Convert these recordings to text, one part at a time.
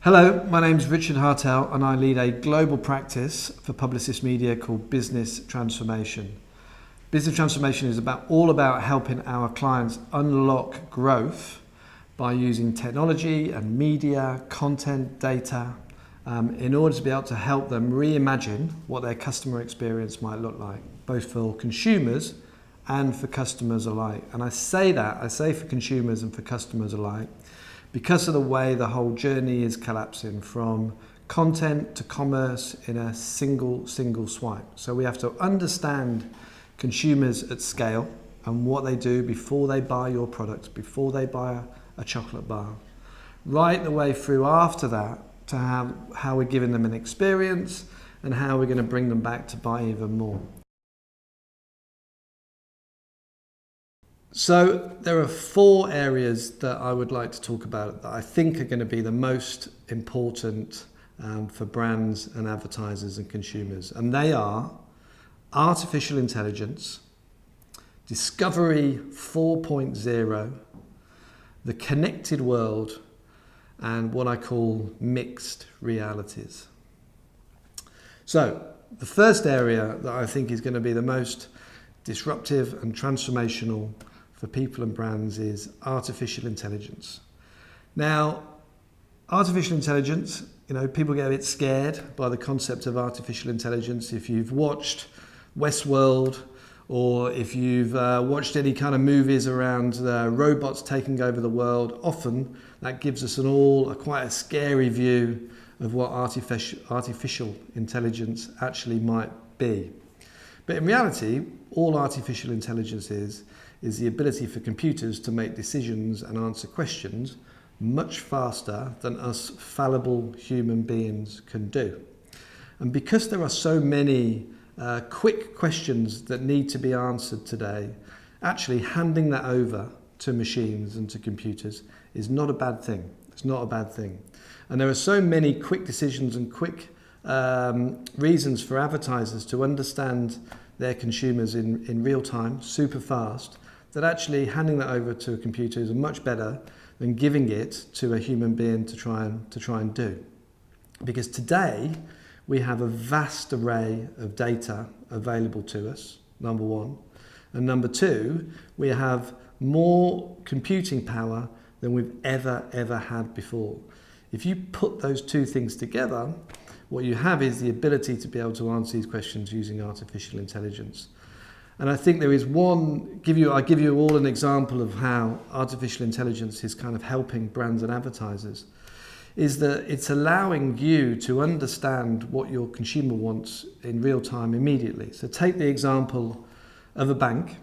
Hello, my name is Richard Hartell and I lead a global practice for Publicis Media called Business Transformation. Business Transformation is all about helping our clients unlock growth by using technology and media, content, data, in order to be able to help them reimagine what their customer experience might look like, both for consumers and for customers alike. And I say for consumers and for customers alike, because of the way the whole journey is collapsing from content to commerce in a single swipe. So we have to understand consumers at scale and what they do before they buy your products, before they buy a chocolate bar. Right the way through after that to how we're giving them an experience and how we're going to bring them back to buy even more. So there are 4 areas that I would like to talk about that I think are going to be the most important for brands and advertisers and consumers. And they are artificial intelligence, discovery 4.0, the connected world, and what I call mixed realities. So the first area that I think is going to be the most disruptive and transformational for people and brands is artificial intelligence. Now, artificial intelligence, people get a bit scared by the concept of artificial intelligence. If you've watched Westworld or if you've watched any kind of movies around robots taking over the world, often that gives us quite a scary view of what artificial intelligence actually might be. But in reality, all artificial intelligence is the ability for computers to make decisions and answer questions much faster than us fallible human beings can do. And because there are so many quick questions that need to be answered today, actually handing that over to machines and to computers is not a bad thing. It's not a bad thing. And there are so many quick decisions and quick reasons for advertisers to understand their consumers in real time, super fast, that actually handing that over to a computer is much better than giving it to a human being to try and do. Because today we have a vast array of data available to us, number one. And number two, we have more computing power than we've ever had before. If you put those two things together, what you have is the ability to be able to answer these questions using artificial intelligence. And I think there is I'll give you all an example of how artificial intelligence is kind of helping brands and advertisers, is that it's allowing you to understand what your consumer wants in real time immediately. So take the example of a bank.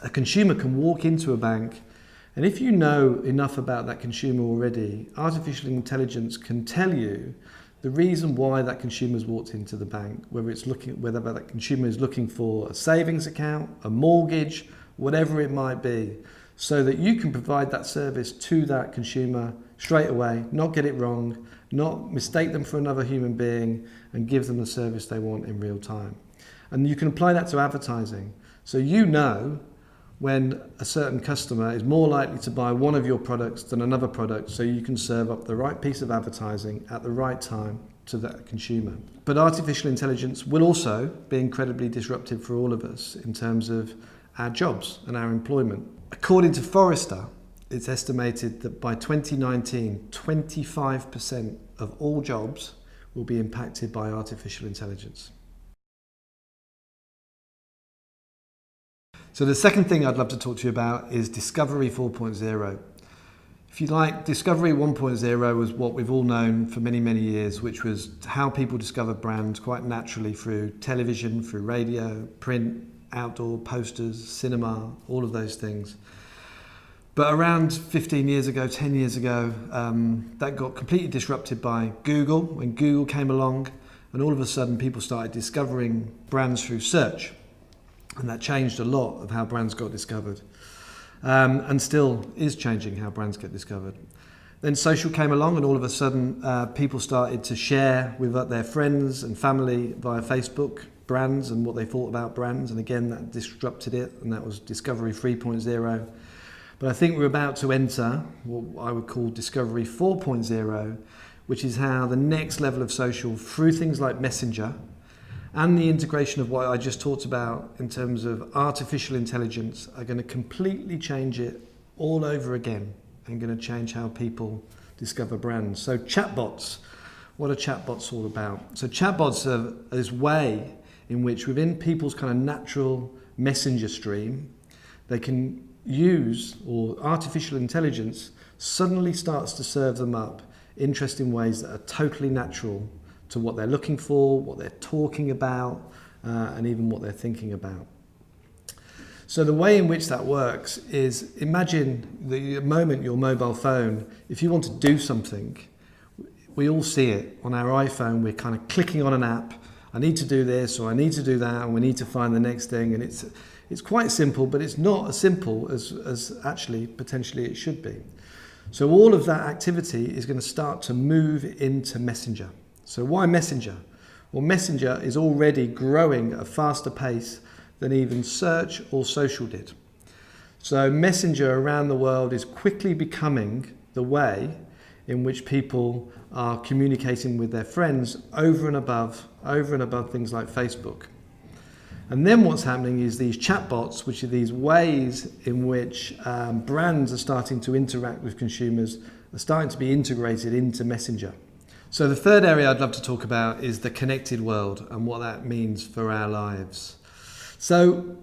A consumer can walk into a bank, and if you know enough about that consumer already, artificial intelligence can tell you the reason why that consumer's walked into the bank, whether that consumer is looking for a savings account, a mortgage, whatever it might be, so that you can provide that service to that consumer straight away, not get it wrong, not mistake them for another human being, and give them the service they want in real time. And you can apply that to advertising. So you know when a certain customer is more likely to buy one of your products than another product, so you can serve up the right piece of advertising at the right time to that consumer. But artificial intelligence will also be incredibly disruptive for all of us in terms of our jobs and our employment. According to Forrester, it's estimated that by 2019, 25% of all jobs will be impacted by artificial intelligence. So the second thing I'd love to talk to you about is Discovery 4.0. If you like, Discovery 1.0 was what we've all known for many years, which was how people discovered brands quite naturally through television, through radio, print, outdoor, posters, cinema, all of those things. But around 15 years ago, 10 years ago, that got completely disrupted by Google, when Google came along, and all of a sudden people started discovering brands through search. And that changed a lot of how brands got discovered, and still is changing how brands get discovered. Then social came along, and all of a sudden people started to share with their friends and family via Facebook brands and what they thought about brands. And again, that disrupted it, and that was Discovery 3.0. But I think we're about to enter what I would call Discovery 4.0, which is how the next level of social, through things like Messenger and the integration of what I just talked about in terms of artificial intelligence, are going to completely change it all over again and going to change how people discover brands. So chatbots, what are chatbots all about? So chatbots are this way in which within people's kind of natural messenger stream, they can use, or artificial intelligence suddenly starts to serve them up interesting ways that are totally natural to what they're looking for, what they're talking about, and even what they're thinking about. So the way in which that works is, imagine the moment your mobile phone, if you want to do something, we all see it on our iPhone, we're kind of clicking on an app, I need to do this or I need to do that, and we need to find the next thing, and it's quite simple, but it's not as simple as actually potentially it should be. So all of that activity is going to start to move into Messenger. So why Messenger? Well, Messenger is already growing at a faster pace than even search or social did. So Messenger around the world is quickly becoming the way in which people are communicating with their friends over and above things like Facebook. And then what's happening is these chatbots, which are these ways in which brands are starting to interact with consumers, are starting to be integrated into Messenger. So the third area I'd love to talk about is the connected world and what that means for our lives. So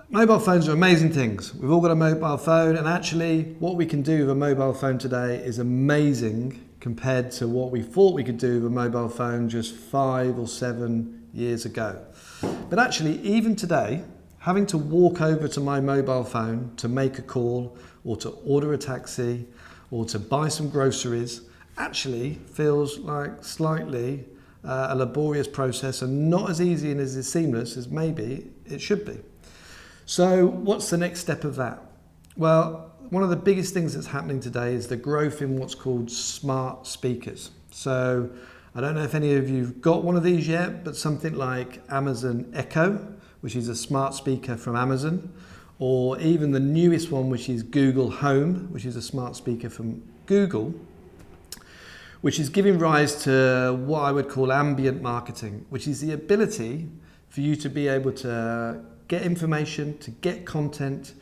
mobile phones are amazing things. We've all got a mobile phone, and actually what we can do with a mobile phone today is amazing compared to what we thought we could do with a mobile phone just 5 or 7 years ago. But actually, even today, having to walk over to my mobile phone to make a call or to order a taxi or to buy some groceries actually feels like slightly a laborious process and not as easy and as seamless as maybe it should be. So what's the next step of that? Well, one of the biggest things that's happening today is the growth in what's called smart speakers. So I don't know if any of you've got one of these yet, but something like Amazon Echo, which is a smart speaker from Amazon, or even the newest one, which is Google Home, which is a smart speaker from Google, which is giving rise to what I would call ambient marketing, which is the ability for you to be able to get information, to get content,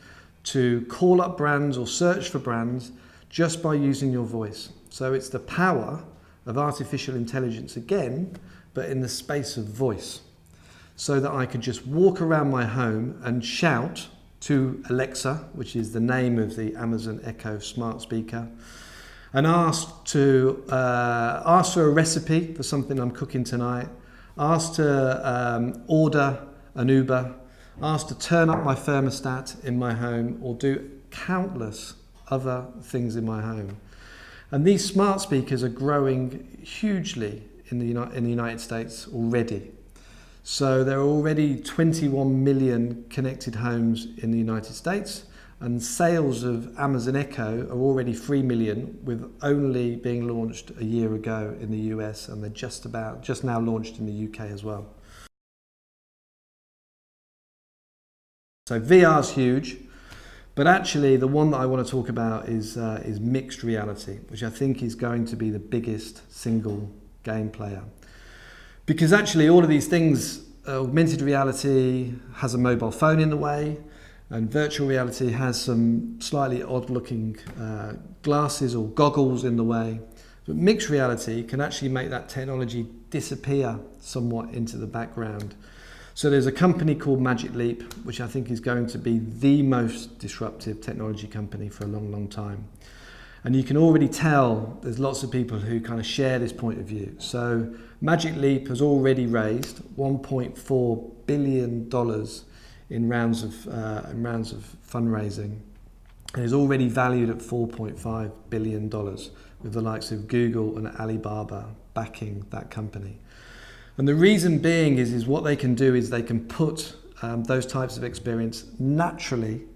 to call up brands or search for brands just by using your voice. So it's the power of artificial intelligence again, but in the space of voice. So that I could just walk around my home and shout to Alexa, which is the name of the Amazon Echo smart speaker, and ask for a recipe for something I'm cooking tonight, ask to order an Uber, ask to turn up my thermostat in my home, or do countless other things in my home. And these smart speakers are growing hugely in the United States already. So there are already 21 million connected homes in the United States, and sales of Amazon Echo are already 3 million, with only being launched a year ago in the US, and they're just now launched in the UK as well. So VR is huge, but actually the one that I want to talk about is mixed reality, which I think is going to be the biggest single game player. Because actually all of these things, augmented reality has a mobile phone in the way, and virtual reality has some slightly odd looking glasses or goggles in the way. But mixed reality can actually make that technology disappear somewhat into the background. So there's a company called Magic Leap, which I think is going to be the most disruptive technology company for a long, long time. And you can already tell there's lots of people who kind of share this point of view. So Magic Leap has already raised $1.4 billion in rounds of fundraising, and is already valued at $4.5 billion, with the likes of Google and Alibaba backing that company. And the reason being is what they can do is they can put those types of experience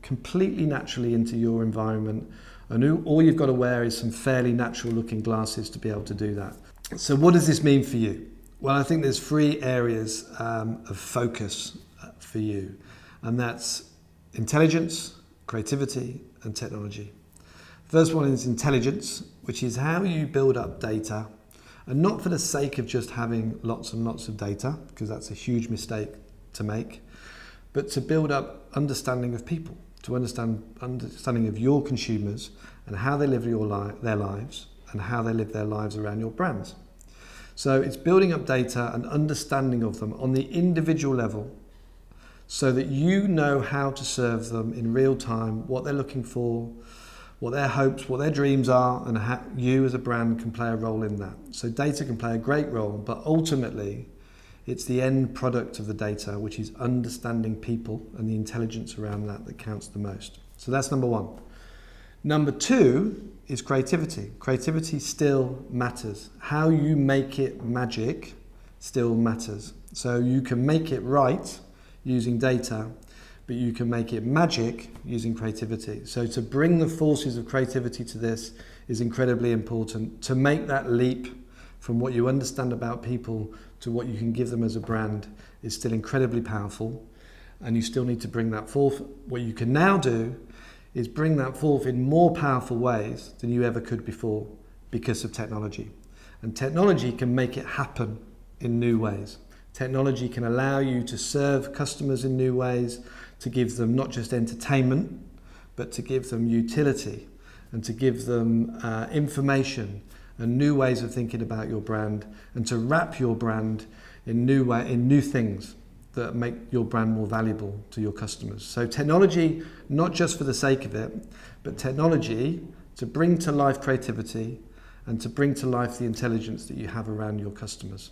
completely naturally into your environment. And all you've got to wear is some fairly natural looking glasses to be able to do that. So what does this mean for you? Well, I think there's 3 areas of focus for you. And that's intelligence, creativity, and technology. First one is intelligence, which is how you build up data, and not for the sake of just having lots and lots of data, because that's a huge mistake to make, but to build up understanding of people, to understanding of your consumers and how they live their lives and how they live their lives around your brands. So it's building up data and understanding of them on the individual level so that you know how to serve them in real time, what they're looking for, what their hopes, what their dreams are, and how you as a brand can play a role in that. So data can play a great role, but ultimately it's the end product of the data, which is understanding people and the intelligence around that counts the most. So that's number one. Number two is creativity. Creativity still matters. How you make it magic still matters. So you can make it right using data, but you can make it magic using creativity. So to bring the forces of creativity to this is incredibly important. To make that leap from what you understand about people to what you can give them as a brand is still incredibly powerful, and you still need to bring that forth. What you can now do is bring that forth in more powerful ways than you ever could before because of technology. And technology can make it happen in new ways. Technology can allow you to serve customers in new ways, to give them not just entertainment, but to give them utility and to give them information and new ways of thinking about your brand, and to wrap your brand in new things that make your brand more valuable to your customers. So technology, not just for the sake of it, but technology to bring to life creativity and to bring to life the intelligence that you have around your customers.